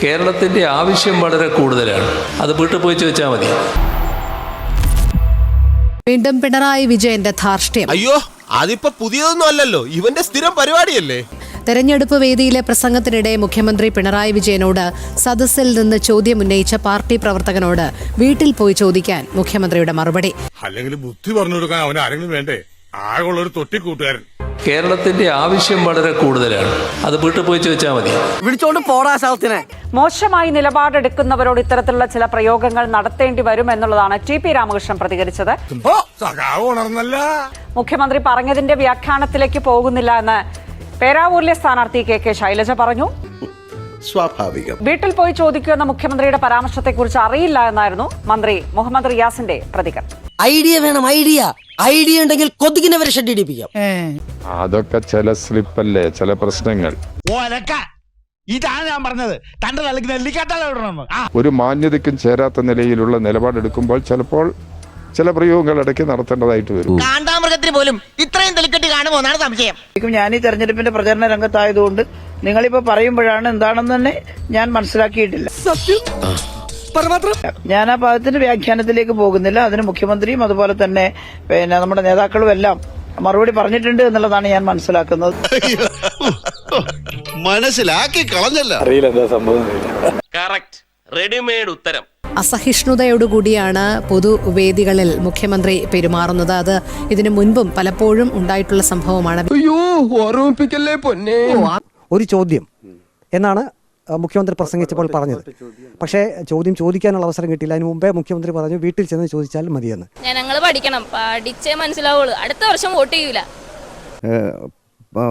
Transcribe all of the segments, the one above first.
കേരളത്തിൻ്റെ ആവശ്യം വളരെ കൂടുതലാണ്. അത് വീട്ടിൽ പോയി ചോദിച്ചാൽ മതി. വീണ്ടും പിണറായി വിജയന്റെ ധാർഷ്ട്യം. അയ്യോ, അതിപ്പോ പുതിയതൊന്നും അല്ലല്ലോ, ഇവന്റെ സ്ഥിരം പരിപാടിയല്ലേ. തെരഞ്ഞെടുപ്പ് വേദിയിലെ പ്രസംഗത്തിനിടെ മുഖ്യമന്ത്രി പിണറായി വിജയനോട് സദസ്സിൽ നിന്ന് ചോദ്യം ഉന്നയിച്ച പാർട്ടി പ്രവർത്തകനോട് വീട്ടിൽ പോയി ചോദിക്കാൻ മുഖ്യമന്ത്രിയുടെ മറുപടി. അല്ലെങ്കിൽ ബുദ്ധി പറഞ്ഞു കൊടുക്കാൻ അവൻ ആരെങ്കിലും വേണ്ടേ? ആകെയുള്ളൊരു തൊട്ടിക്കൂട്ടുകാരൻ. കേരളത്തിൻ്റെ ആവശ്യം വളരെ കൂടുതലാണ്. അത് വീട്ടിൽ പോയി ചോദിച്ചാൽ മതി. വിളിച്ചോണ്ട് പോടാ ശാസ്ത്രത്തിനെ. മോശമായി നിലപാടെടുക്കുന്നവരോട് ഇത്തരത്തിലുള്ള ചില പ്രയോഗങ്ങൾ നടത്തേണ്ടി വരും എന്നുള്ളതാണ് ടി.പി. രാമകൃഷ്ണൻ പ്രതികരിച്ചത്. മുഖ്യമന്ത്രി പറഞ്ഞതിന്റെ വ്യാഖ്യാനത്തിലേക്ക് പോകുന്നില്ല എന്ന് പേരാവൂരിലെ സ്ഥാനാർത്ഥി കെ ശൈലജ പറഞ്ഞു. സ്വാഭാവികം. വീട്ടിൽ പോയി ചോദിക്കുമെന്ന മുഖ്യമന്ത്രിയുടെ പരാമർശത്തെക്കുറിച്ച് അറിയില്ല എന്നായിരുന്നു മന്ത്രി മുഹമ്മദ് റിയാസിന്റെ പ്രതികരണം. ഐഡിയ വേണം, ഐഡിയ ഉണ്ടെങ്കിൽ കൊതുകിനെ വരെ ഷെഡിടിപ്പിക്കാം. അതൊക്കെ ചില സ്ലിപ്പല്ലേ, ചില പ്രശ്നങ്ങൾ. ഇതാണ് ഞാൻ പറഞ്ഞത്, തന്റെ തലക്ക് നെല്ലിക്കാട്ടല്ല. ഒരു മാന്യതയ്ക്കും ചേരാത്ത നിലയിലുള്ള നിലപാടെടുക്കുമ്പോൾ ചിലപ്പോൾ ചില പ്രയോഗങ്ങൾ ഇടയ്ക്ക് നടത്തേണ്ടതായിട്ട് വരും. കാണ്ടാമൃഗത്തിന് പോലും ഇത്രയും തെളിക്കെട്ടി കാണുമോ എന്നാണ് സംശയം. ഞാൻ ഈ തെരഞ്ഞെടുപ്പിന്റെ പ്രചരണ രംഗത്തായതുകൊണ്ട് നിങ്ങളിപ്പോ പറയുമ്പോഴാണ് എന്താണെന്ന് തന്നെ ഞാൻ മനസ്സിലാക്കിയിട്ടില്ല. ഞാൻ ആ ഭാഗത്തിന്റെ വ്യാഖ്യാനത്തിലേക്ക് പോകുന്നില്ല. അതിന് മുഖ്യമന്ത്രിയും അതുപോലെ തന്നെ നമ്മുടെ നേതാക്കളും എല്ലാം മറുപടി പറഞ്ഞിട്ടുണ്ട് എന്നുള്ളതാണ് ഞാൻ മനസ്സിലാക്കുന്നത്. മനസ്സിലാക്കി കളഞ്ഞല്ല. റെഡിമെയ്ഡ് ഉത്തരം. അസഹിഷ്ണുതയോടുകൂടിയാണ് പൊതുവേദികളിൽ മുഖ്യമന്ത്രി പെരുമാറുന്നത്. അത് ഇതിനു മുൻപും പലപ്പോഴും ഉണ്ടായിട്ടുള്ള സംഭവമാണ്. ഒരു ചോദ്യം എന്നാണ് മുഖ്യമന്ത്രി പ്രസംഗിച്ചപ്പോൾ പറഞ്ഞത്. പക്ഷേ ചോദ്യം ചോദിക്കാനുള്ള അവസരം കിട്ടിയില്ല. അതിന് മുമ്പേ മുഖ്യമന്ത്രി പറഞ്ഞു വീട്ടിൽ ചെന്ന് ചോദിച്ചാൽ മതിയെന്ന്. ഞങ്ങൾ പഠിക്കണം, പഠിച്ചേ മനസ്സിലാവുള്ളൂ. അടുത്ത വർഷം വോട്ട് ചെയ്യൂല.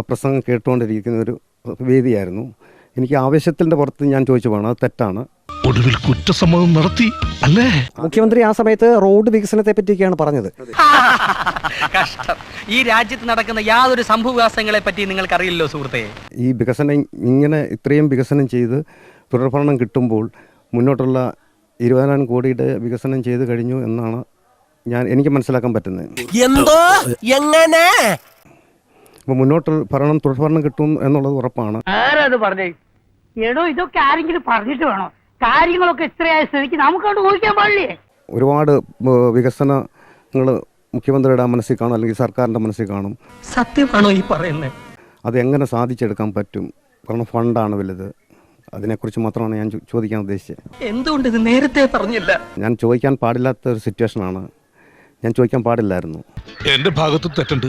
പ്രസംഗം കേട്ടുകൊണ്ടിരിക്കുന്ന ഒരു വേദിയായിരുന്നു. എനിക്ക് ആവേശത്തിന്റെ പുറത്ത് ഞാൻ ചോദിച്ചു പോകണം, അത് തെറ്റാണ്. ഒടുവിൽ കുറ്റസമ്മതം നടത്തി അല്ലേ? മുഖ്യമന്ത്രി ആ സമയത്ത് റോഡ് വികസനത്തെ പറ്റിയൊക്കെയാണ് പറഞ്ഞത്. കഷ്ടം. ഈ രാജ്യത്ത് നടക്കുന്ന യാതൊരു സംഭവവികാസങ്ങളെ പറ്റി നിങ്ങൾക്ക് അറിയില്ലോ സുഹൃത്തെ. ഈ വികസനം ഇങ്ങനെ ഇത്രയും വികസനം ചെയ്ത് തുടർഭരണം കിട്ടുമ്പോൾ മുന്നോട്ടുള്ള 20,000 കോടിയുടെ വികസനം ചെയ്ത് കഴിഞ്ഞു എന്നാണ് എനിക്ക് മനസ്സിലാക്കാൻ പറ്റുന്നത്. എന്തോ എങ്ങനെ അപ്പോൾ മുന്നോട്ട് തുടർഭരണം കിട്ടും എന്നുള്ളത് ഉറപ്പാണ്. ആരത് പറഞ്ഞേ? എടോ, ഇതൊക്കെ ആരെങ്കിലും പറഞ്ഞിട്ട് വേണോ? കാര്യങ്ങളൊക്കെ ഇത്രയായ സ്ഥിതിക്ക് നമുക്കോട്ട് ഊഹിക്കാൻ പാടില്ലേ? ഒരുപാട് വികസനങ്ങൾ മുഖ്യമന്ത്രിയുടെ മനസ്സിൽ കാണും, അല്ലെങ്കിൽ സർക്കാരിൻ്റെ മനസ്സിൽ കാണും. സത്യമാണോ ഈ പറയുന്നത്? അത് എങ്ങനെ സാധിച്ചെടുക്കാൻ പറ്റും? കാരണം ഫണ്ടാണ് വലുത്. അതിനെക്കുറിച്ച് മാത്രമാണ് ഞാൻ ചോദിക്കാൻ ഉദ്ദേശിച്ചത്. എന്തുകൊണ്ട് ഇത് നേരത്തെ പറഞ്ഞില്ല? ഞാൻ ചോദിക്കാൻ പാടില്ലാത്ത ഒരു സിറ്റുവേഷനാണ്. ഞാൻ ചോദിക്കാൻ പാടില്ലായിരുന്നു. എന്റെ ഭാഗത്ത് തെറ്റുണ്ട്.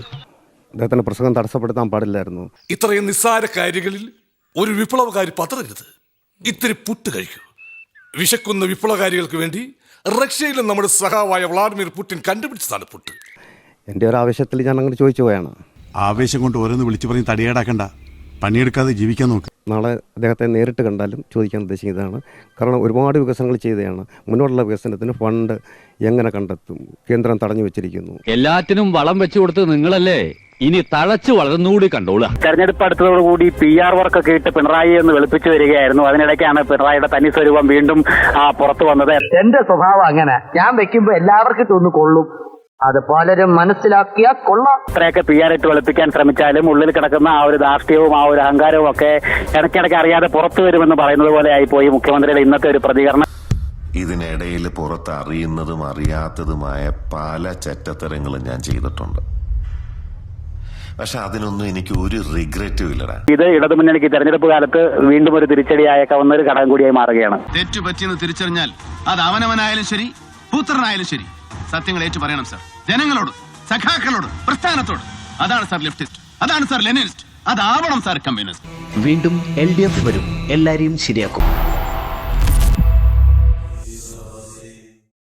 അദ്ദേഹത്തിന്റെ പ്രസംഗം തടസ്സപ്പെടുത്താൻ പാടില്ലായിരുന്നു. ഇത്രയും നിസ്സാര കാര്യങ്ങളിൽ ഒരു വിപ്ലവകാരി പതറരുത്. ഇത്തിരി പുട്ട് കഴിക്കൂ. വിശക്കുന്ന വിപ്ലവകാരികൾക്ക് വേണ്ടി റഷ്യയിലും നമ്മുടെ സഹാവായ വ്ളാഡിമിർ പുടിൻ കണ്ടുപിടിച്ചതാണ് പുട്ട്. എൻ്റെ ഒരു ആവേശത്തിൽ ഞാൻ അങ്ങനെ ചോദിച്ചു പോയാണ്. ആവേശം കൊണ്ട് ഓരോന്ന് വിളിച്ചു പറഞ്ഞ് തടിയേടാക്കണ്ട, പണിയെടുക്കാതെ ജീവിക്കാൻ നോക്ക്. നാളെ അദ്ദേഹത്തെ നേരിട്ട് കണ്ടാലും ചോദിക്കാൻ ഉദ്ദേശിക്കുന്നതാണ്. കാരണം ഒരുപാട് വികസനങ്ങൾ ചെയ്തതാണ്. മുന്നോട്ടുള്ള വികസനത്തിന് ഫണ്ട് എങ്ങനെ കണ്ടെത്തും? കേന്ദ്രം തടഞ്ഞു വെച്ചിരിക്കുന്നു. എല്ലാറ്റിനും വളം വെച്ചു കൊടുത്ത് നിങ്ങളല്ലേ, ഇനി തഴച്ചു വളർന്നുകൂടി കണ്ടോളൂ. തെരഞ്ഞെടുപ്പ് അടുത്തതോടുകൂടി PR വർക്കൊക്കെ ഇട്ട് പിണറായി എന്ന് വെളുപ്പിച്ചു വരികയായിരുന്നു. അതിനിടയ്ക്കാണ് പിണറായിയുടെ തനി സ്വരൂപം വീണ്ടും പുറത്തു വന്നത്. എന്റെ സ്വഭാവം അങ്ങനെ, ഞാൻ വെക്കുമ്പോ എല്ലാവർക്കും ഇട്ടൊന്ന് കൊള്ളും. അത് പലരും മനസ്സിലാക്കിയാ കൊള്ളാം. ഇത്രയൊക്കെ PR ഇട്ട് വെളുപ്പിക്കാൻ ശ്രമിച്ചാലും ഉള്ളിൽ കിടക്കുന്ന ആ ഒരു ധാർഷ്ട്യവും ആ ഒരു അഹങ്കാരവും ഒക്കെ ഇടയ്ക്കിടയ്ക്ക് അറിയാതെ പുറത്തു വരുമെന്ന് പറയുന്നത് പോലെ ആയിപ്പോയി മുഖ്യമന്ത്രിയുടെ ഇന്നത്തെ ഒരു പ്രതികരണം. ഇതിനിടയിൽ പുറത്ത് അറിയുന്നതും അറിയാത്തതുമായ പല ചെറ്റത്തരങ്ങളും ഞാൻ ചെയ്തിട്ടുണ്ട്. പക്ഷെ അതിനൊന്നും എനിക്ക് ഒരു റിഗ്രറ്റും ഇല്ലടാ. ഇത് ഇടതുമുന്നണിക്ക് തെരഞ്ഞെടുപ്പ് കാലത്ത് വീണ്ടും ഒരു തിരിച്ചടിയായേക്കാവുന്ന ഒരു ഘടകം കൂടിയായി മാറുകയാണ്. തെറ്റുപറ്റിയെന്ന് തിരിച്ചറിഞ്ഞാൽ അത് അവനവനായാലും ശരി, പുത്രനായാലും ശരി, സത്യങ്ങൾ ഏറ്റു പറയണം സാർ. ജനങ്ങളോട്, സഖാക്കളോട്, പ്രസ്ഥാനത്തോട്. അതാണ് സാർ ലെഫ്റ്റിസ്റ്റ്, അതാണ് സാർ ലെനിനിസ്റ്റ്, അതാവണം സാർ കമ്മ്യൂണിസ്റ്റ്. വീണ്ടും LDF വരും, എല്ലാരെയും ശരിയാക്കും.